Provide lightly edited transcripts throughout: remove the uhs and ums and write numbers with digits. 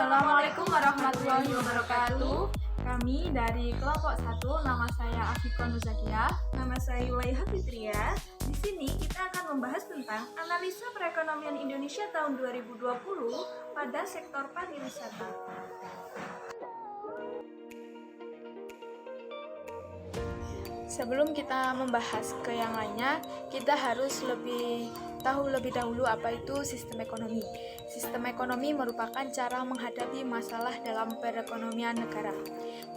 Assalamualaikum warahmatullahi wabarakatuh. Kami dari kelompok 1, nama saya Afika Nuzakia. Nama saya Yulaiha Fitria. Di sini kita akan membahas tentang analisa perekonomian Indonesia tahun 2020 pada sektor pariwisata. Sebelum kita membahas ke yang lainnya, kita harus tahu lebih dahulu apa itu sistem ekonomi. Sistem ekonomi merupakan cara menghadapi masalah dalam perekonomian negara.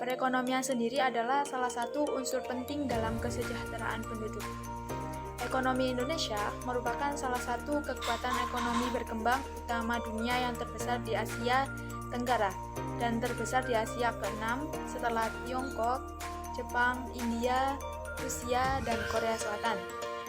Perekonomian sendiri adalah salah satu unsur penting dalam kesejahteraan penduduk. Ekonomi Indonesia merupakan salah satu kekuatan ekonomi berkembang utama dunia yang terbesar di Asia Tenggara dan terbesar di Asia ke-6 setelah Tiongkok, Jepang, India, Rusia, dan Korea Selatan.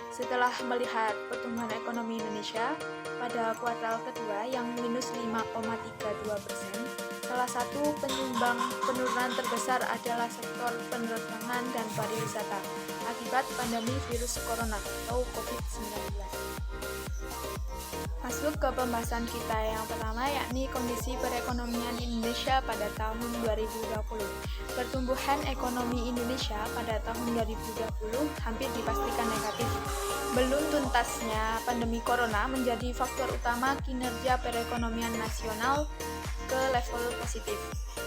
Setelah melihat pertumbuhan ekonomi Indonesia pada kuartal kedua yang minus 5,32%, salah satu penyumbang penurunan terbesar adalah sektor penerbangan dan pariwisata akibat pandemi virus corona atau COVID-19. Masuk ke pembahasan kita yang pertama, yakni kondisi perekonomian Indonesia pada tahun 2020. Pertumbuhan ekonomi Indonesia pada tahun 2020 hampir dipastikan negatif. Belum tuntasnya pandemi corona menjadi faktor utama kinerja perekonomian nasional ke level positif.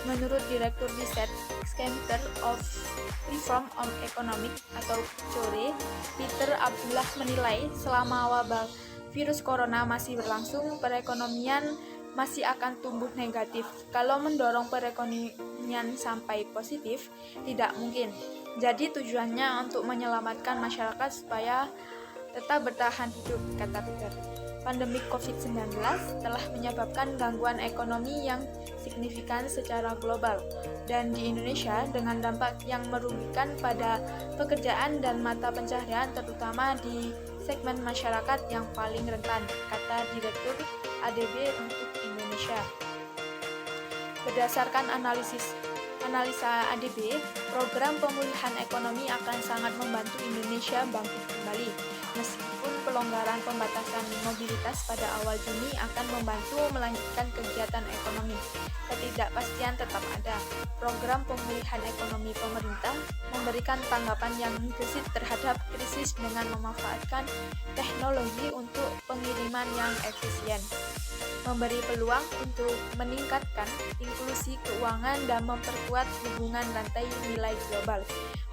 Menurut Direktur Riset Center of Reform on Economic atau CORE, Peter Abdullah menilai selama wabah virus corona masih berlangsung, perekonomian masih akan tumbuh negatif. Kalau mendorong perekonomian sampai positif, tidak mungkin. Jadi tujuannya untuk menyelamatkan masyarakat supaya tetap bertahan hidup, kata Peter. Pandemi COVID-19 telah menyebabkan gangguan ekonomi yang signifikan secara global dan di Indonesia dengan dampak yang merugikan pada pekerjaan dan mata pencaharian terutama di segmen masyarakat yang paling rentan, kata Direktur ADB untuk Indonesia. Berdasarkan analisa ADB, program pemulihan ekonomi akan sangat membantu Indonesia bangkit kembali. Meskipun pelonggaran pembatasan mobilitas pada awal Juni akan membantu melanjutkan kegiatan ekonomi, ketidakpastian tetap ada. Program pemulihan ekonomi pemerintah memberikan tanggapan yang gesit terhadap krisis dengan memanfaatkan teknologi untuk pengiriman yang efisien, memberi peluang untuk meningkatkan inklusi keuangan dan memperkuat hubungan rantai nilai global.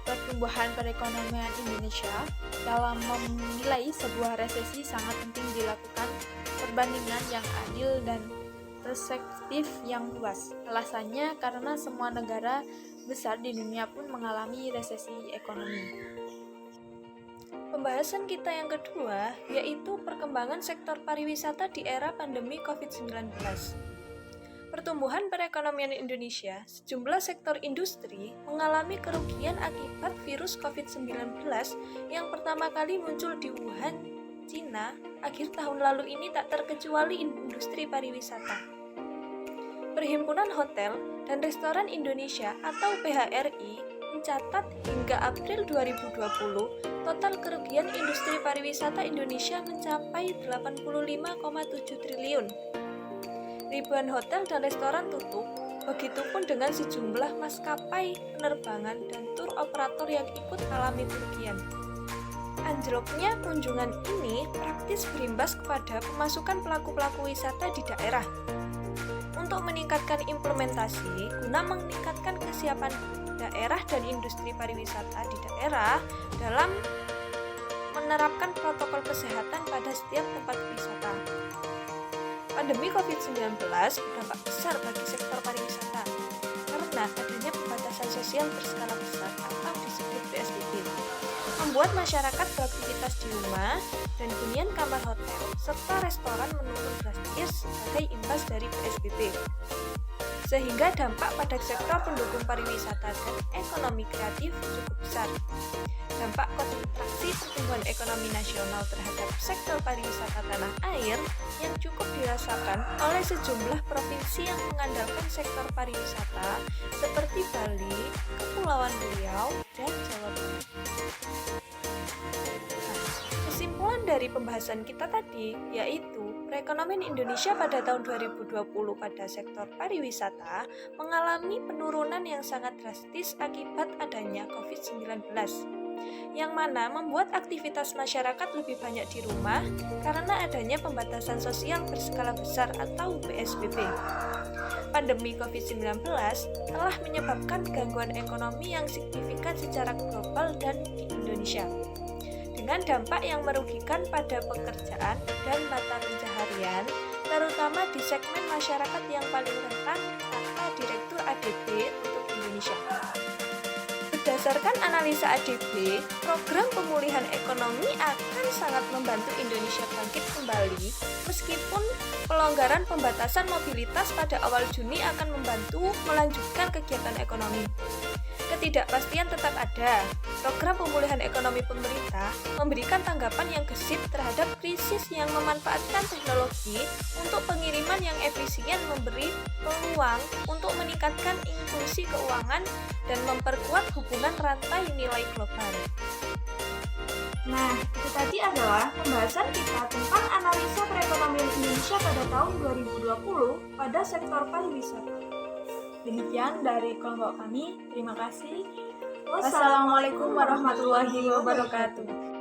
Pertumbuhan perekonomian Indonesia dalam menilai sebuah resesi sangat penting dilakukan perbandingan yang adil dan perspektif yang luas. Alasannya karena semua negara besar di dunia pun mengalami resesi ekonomi. Pembahasan kita yang kedua yaitu perkembangan sektor pariwisata di era pandemi COVID-19. Pertumbuhan perekonomian Indonesia, sejumlah sektor industri mengalami kerugian akibat virus COVID-19 yang pertama kali muncul di Wuhan, Cina, akhir tahun lalu ini tak terkecuali industri pariwisata. Perhimpunan Hotel dan Restoran Indonesia atau PHRI mencatat hingga April 2020, total kerugian industri pariwisata Indonesia mencapai 85,7 triliun. Ribuan hotel dan restoran tutup, begitupun dengan sejumlah maskapai penerbangan dan tur operator yang ikut alami kerugian. Anjloknya kunjungan ini praktis berimbas kepada pemasukan pelaku-pelaku wisata di daerah. Untuk meningkatkan implementasi, guna meningkatkan kesiapan daerah dan industri pariwisata di daerah dalam menerapkan protokol kesehatan pada setiap tempat wisata. Pandemi COVID-19 berdampak besar bagi sektor pariwisata karena adanya pembatasan sosial berskala besar atau disebut PSBB, membuat masyarakat beraktivitas di rumah dan hunian kamar hotel serta restoran menurun drastis sebagai imbas dari PSBB. Sehingga dampak pada sektor pendukung pariwisata dan ekonomi kreatif cukup besar. Dampak kontraksi pertumbuhan ekonomi nasional terhadap sektor pariwisata tanah air yang cukup dirasakan oleh sejumlah provinsi yang mengandalkan sektor pariwisata seperti Bali, Kepulauan Riau, dan Jawa Barat. Kesimpulan dari pembahasan kita tadi yaitu perekonomian Indonesia pada tahun 2020 pada sektor pariwisata mengalami penurunan yang sangat drastis akibat adanya COVID-19, yang mana membuat aktivitas masyarakat lebih banyak di rumah karena adanya pembatasan sosial berskala besar atau PSBB. Pandemi COVID-19 telah menyebabkan gangguan ekonomi yang signifikan secara global dan di Indonesia, dengan dampak yang merugikan pada pekerjaan dan mata pencaharian, terutama di segmen masyarakat yang paling rentan, kata Direktur ADB untuk Indonesia. Berdasarkan analisa ADB, program pemulihan ekonomi akan sangat membantu Indonesia bangkit kembali, meskipun pelonggaran pembatasan mobilitas pada awal Juni akan membantu melanjutkan kegiatan ekonomi. Ketidakpastian tetap ada. Program pemulihan ekonomi pemerintah memberikan tanggapan yang gesit terhadap krisis yang memanfaatkan teknologi untuk pengiriman yang efisien, memberi peluang untuk meningkatkan inklusi keuangan dan memperkuat hubungan rantai nilai global. Nah, itu tadi adalah pembahasan kita tentang analisa perekonomian Indonesia pada tahun 2020 pada sektor pariwisata. Demikian dari kelompok kami. Terima kasih. Wassalamualaikum warahmatullahi wabarakatuh.